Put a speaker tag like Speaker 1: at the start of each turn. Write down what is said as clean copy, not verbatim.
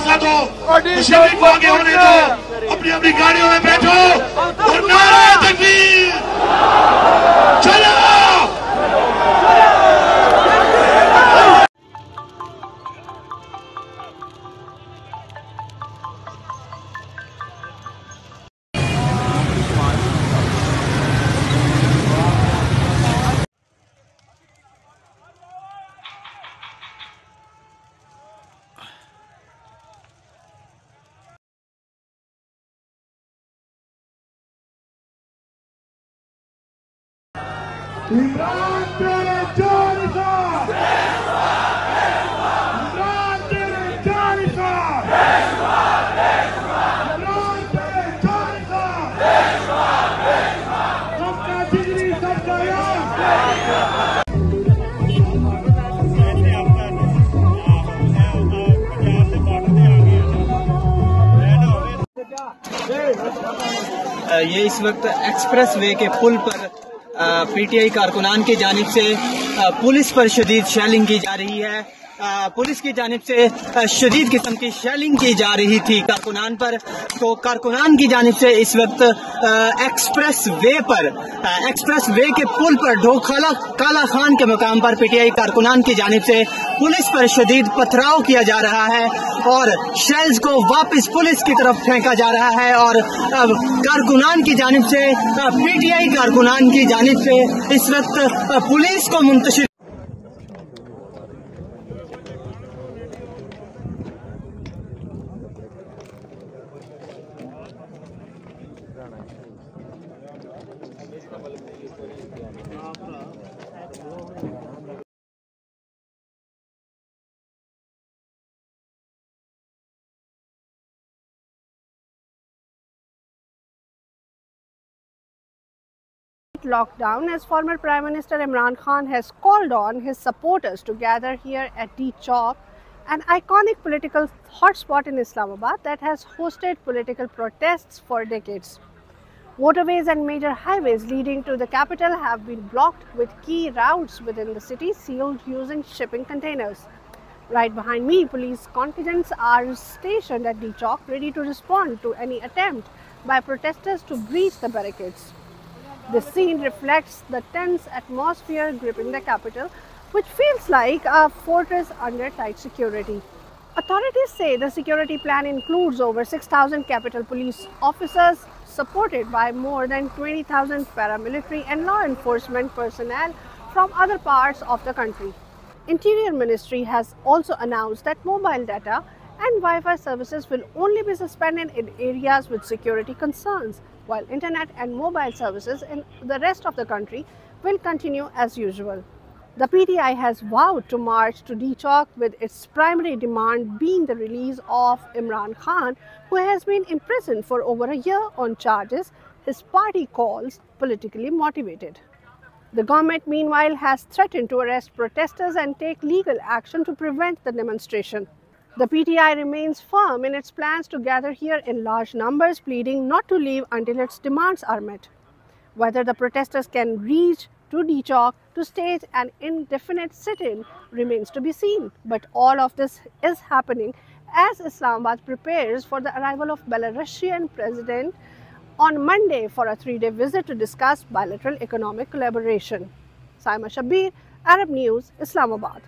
Speaker 1: हौसला दो, मुशर्रफ को आगे होने दो, अपनी अपनी गाड़ियों में बैठो और नारे तकबीर, चलो। इमरान तेरे जानिसा, इमरान तेरे जानिसा, इमरान तेरे जानिसा, सबका जिगरी सबका यार।
Speaker 2: ये इस वक्त एक्सप्रेस वे के पुल पर पीटीआई कारकुनान की जानिब से पुलिस पर शदीद शेलिंग की जा रही है। पुलिस की जानिब से शदीद किस्म की शेलिंग की जा रही थी कारकुनान पर। तो कारकुनान की जानिब से इस वक्त एक्सप्रेस वे के पुल पर ढोखाला काला खान के मुकाम पर पीटीआई कारकुनान की जानिब से पुलिस पर शदीद पथराव किया जा रहा है और शेल्स को वापस पुलिस की तरफ फेंका जा रहा है। और कारकुनान की जानिब से पीटीआई कारकुनान की जानिब से इस वक्त पुलिस को Muntashir
Speaker 3: lockdown, as former Prime Minister Imran Khan has called on his supporters to gather here at D Chowk, an iconic political hotspot in Islamabad that has hosted political protests for decades. Waterways and major highways leading to the capital have been blocked, with key routes within the city sealed using shipping containers. Right behind me, police contingents are stationed at D Chowk, ready to respond to any attempt by protesters to breach the barricades. This scene reflects the tense atmosphere gripping the capital, which feels like a fortress under tight security. Authorities say the security plan includes over 6,000 Capitol Police officers, supported by more than 20,000 paramilitary and law enforcement personnel from other parts of the country. Interior Ministry has also announced that mobile data and Wi-Fi services will only be suspended in areas with security concerns, while internet and mobile services in the rest of the country will continue as usual. The PTI has vowed to march to D Chowk, with its primary demand being the release of Imran Khan, who has been imprisoned for over a year on charges his party calls politically motivated. The government, meanwhile, has threatened to arrest protesters and take legal action to prevent the demonstration. The PTI remains firm in its plans to gather here in large numbers, pleading not to leave until its demands are met. Whether the protesters can reach to D Chowk to stage an indefinite sit-in remains to be seen. But all of this is happening as Islamabad prepares for the arrival of Belarusian President on Monday for a 3-day visit to discuss bilateral economic collaboration. Saima Shabir, Arab News, Islamabad.